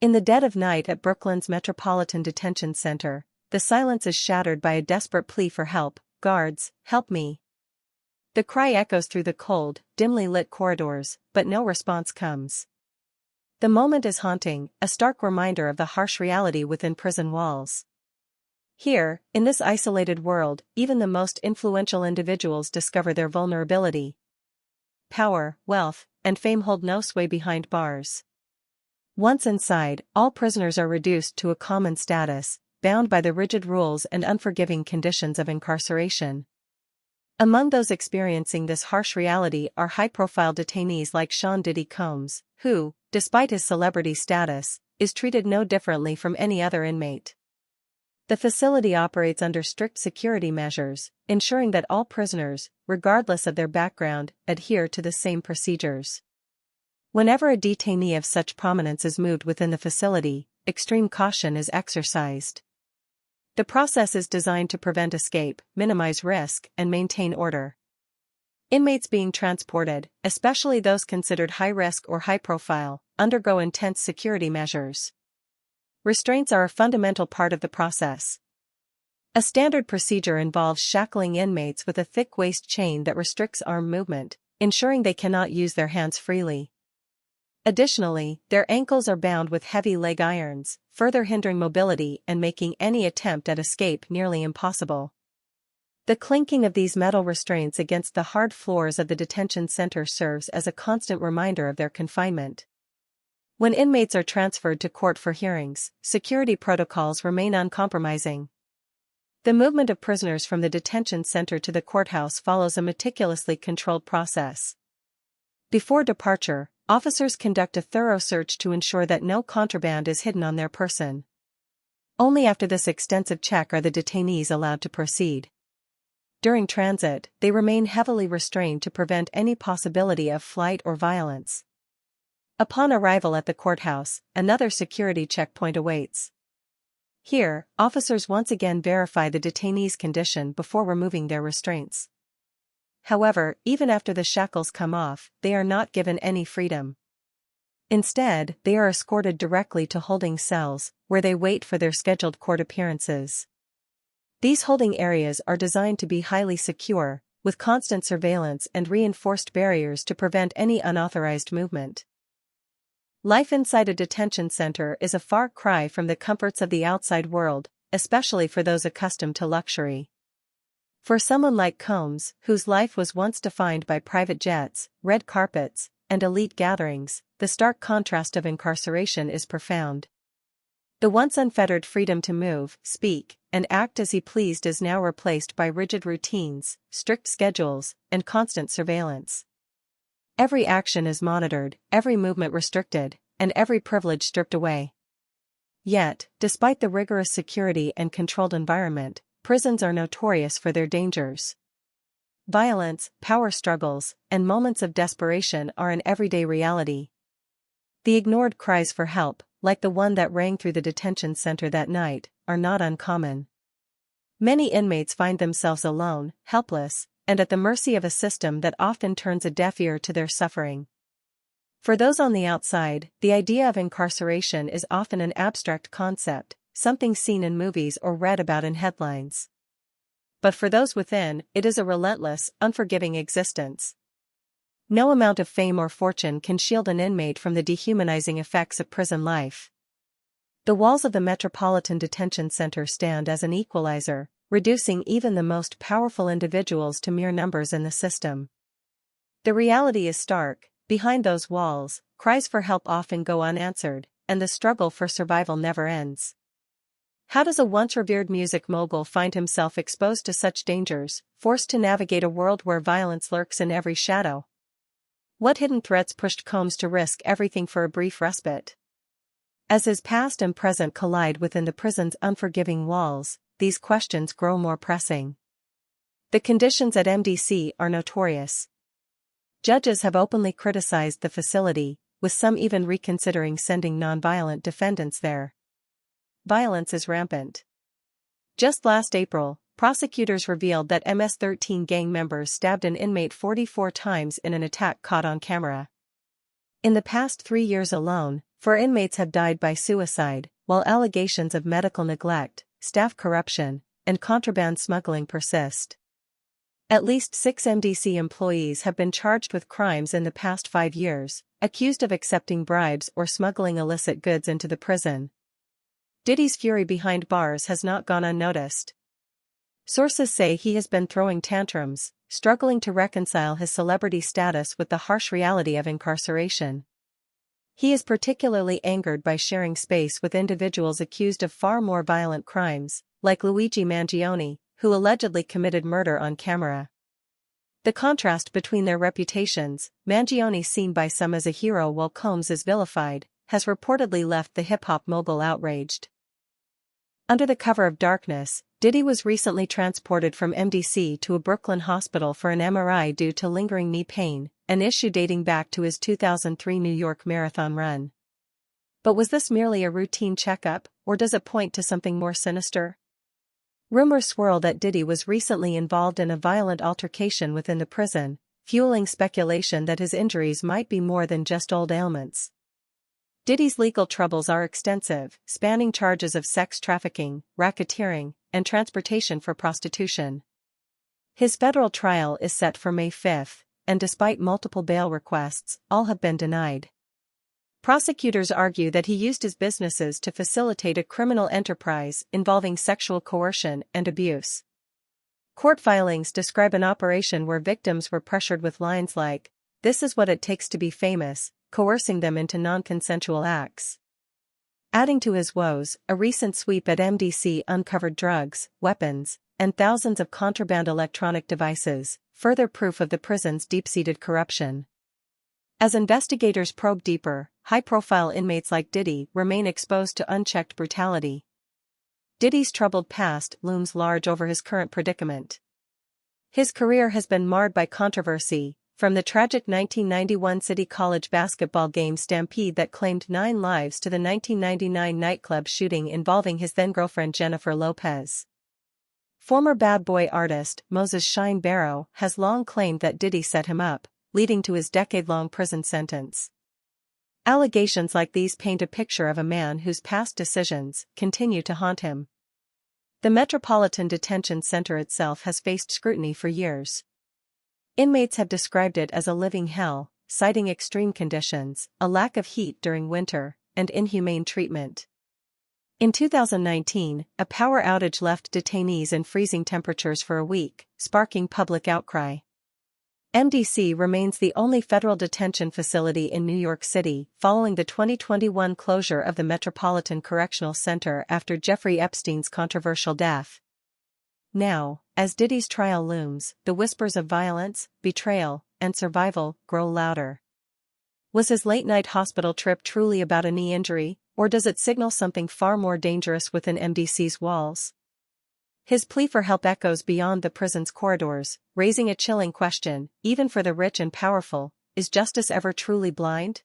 In the dead of night at Brooklyn's Metropolitan Detention Center, the silence is shattered by a desperate plea for help. "Guards, help me." The cry echoes through the cold, dimly lit corridors, but no response comes. The moment is haunting, a stark reminder of the harsh reality within prison walls. Here, in this isolated world, even the most influential individuals discover their vulnerability. Power, wealth, and fame hold no sway behind bars. Once inside, all prisoners are reduced to a common status, bound by the rigid rules and unforgiving conditions of incarceration. Among those experiencing this harsh reality are high-profile detainees like Diddy Combs, who, despite his celebrity status, is treated no differently from any other inmate. The facility operates under strict security measures, ensuring that all prisoners, regardless of their background, adhere to the same procedures. Whenever a detainee of such prominence is moved within the facility, extreme caution is exercised. The process is designed to prevent escape, minimize risk, and maintain order. Inmates being transported, especially those considered high-risk or high-profile, undergo intense security measures. Restraints are a fundamental part of the process. A standard procedure involves shackling inmates with a thick waist chain that restricts arm movement, ensuring they cannot use their hands freely. Additionally, their ankles are bound with heavy leg irons, further hindering mobility and making any attempt at escape nearly impossible. The clinking of these metal restraints against the hard floors of the detention center serves as a constant reminder of their confinement. When inmates are transferred to court for hearings, security protocols remain uncompromising. The movement of prisoners from the detention center to the courthouse follows a meticulously controlled process. Before departure, officers conduct a thorough search to ensure that no contraband is hidden on their person. Only after this extensive check are the detainees allowed to proceed. During transit, they remain heavily restrained to prevent any possibility of flight or violence. Upon arrival at the courthouse, another security checkpoint awaits. Here, officers once again verify the detainee's condition before removing their restraints. However, even after the shackles come off, they are not given any freedom. Instead, they are escorted directly to holding cells, where they wait for their scheduled court appearances. These holding areas are designed to be highly secure, with constant surveillance and reinforced barriers to prevent any unauthorized movement. Life inside a detention center is a far cry from the comforts of the outside world, especially for those accustomed to luxury. For someone like Combs, whose life was once defined by private jets, red carpets, and elite gatherings, the stark contrast of incarceration is profound. The once unfettered freedom to move, speak, and act as he pleased is now replaced by rigid routines, strict schedules, and constant surveillance. Every action is monitored, every movement restricted, and every privilege stripped away. Yet, despite the rigorous security and controlled environment, prisons are notorious for their dangers. Violence, power struggles, and moments of desperation are an everyday reality. The ignored cries for help, like the one that rang through the detention center that night, are not uncommon. Many inmates find themselves alone, helpless, and at the mercy of a system that often turns a deaf ear to their suffering. For those on the outside, the idea of incarceration is often an abstract concept, something seen in movies or read about in headlines. But for those within, it is a relentless, unforgiving existence. No amount of fame or fortune can shield an inmate from the dehumanizing effects of prison life. The walls of the Metropolitan Detention Center stand as an equalizer, reducing even the most powerful individuals to mere numbers in the system. The reality is stark: behind those walls, cries for help often go unanswered, and the struggle for survival never ends. How does a once revered music mogul find himself exposed to such dangers, forced to navigate a world where violence lurks in every shadow? What hidden threats pushed Combs to risk everything for a brief respite? As his past and present collide within the prison's unforgiving walls, these questions grow more pressing. The conditions at MDC are notorious. Judges have openly criticized the facility, with some even reconsidering sending nonviolent defendants there. Violence is rampant. Just last April, prosecutors revealed that MS-13 gang members stabbed an inmate 44 times in an attack caught on camera. In the past 3 years alone, 4 inmates have died by suicide, while allegations of medical neglect, staff corruption, and contraband smuggling persist. At least 6 MDC employees have been charged with crimes in the past 5 years, accused of accepting bribes or smuggling illicit goods into the prison. Diddy's fury behind bars has not gone unnoticed. Sources say he has been throwing tantrums, struggling to reconcile his celebrity status with the harsh reality of incarceration. He is particularly angered by sharing space with individuals accused of far more violent crimes, like Luigi Mangione, who allegedly committed murder on camera. The contrast between their reputations, Mangione seen by some as a hero while Combs is vilified, has reportedly left the hip-hop mogul outraged. Under the cover of darkness, Diddy was recently transported from MDC to a Brooklyn hospital for an MRI due to lingering knee pain, an issue dating back to his 2003 New York Marathon run. But was this merely a routine checkup, or does it point to something more sinister? Rumors swirl that Diddy was recently involved in a violent altercation within the prison, fueling speculation that his injuries might be more than just old ailments. Diddy's legal troubles are extensive, spanning charges of sex trafficking, racketeering, and transportation for prostitution. His federal trial is set for May 5, and despite multiple bail requests, all have been denied. Prosecutors argue that he used his businesses to facilitate a criminal enterprise involving sexual coercion and abuse. Court filings describe an operation where victims were pressured with lines like, "This is what it takes to be famous," coercing them into non-consensual acts. Adding to his woes, a recent sweep at MDC uncovered drugs, weapons, and thousands of contraband electronic devices, further proof of the prison's deep-seated corruption. As investigators probe deeper, high-profile inmates like Diddy remain exposed to unchecked brutality. Diddy's troubled past looms large over his current predicament. His career has been marred by controversy, from the tragic 1991 City College basketball game stampede that claimed 9 lives to the 1999 nightclub shooting involving his then-girlfriend Jennifer Lopez. Former Bad Boy artist Moses Shine Barrow has long claimed that Diddy set him up, leading to his decade-long prison sentence. Allegations like these paint a picture of a man whose past decisions continue to haunt him. The Metropolitan Detention Center itself has faced scrutiny for years. Inmates have described it as a living hell, citing extreme conditions, a lack of heat during winter, and inhumane treatment. In 2019, a power outage left detainees in freezing temperatures for a week, sparking public outcry. MDC remains the only federal detention facility in New York City following the 2021 closure of the Metropolitan Correctional Center after Jeffrey Epstein's controversial death. Now, as Diddy's trial looms, the whispers of violence, betrayal, and survival grow louder. Was his late-night hospital trip truly about a knee injury, or does it signal something far more dangerous within MDC's walls? His plea for help echoes beyond the prison's corridors, raising a chilling question, even for the rich and powerful: is justice ever truly blind?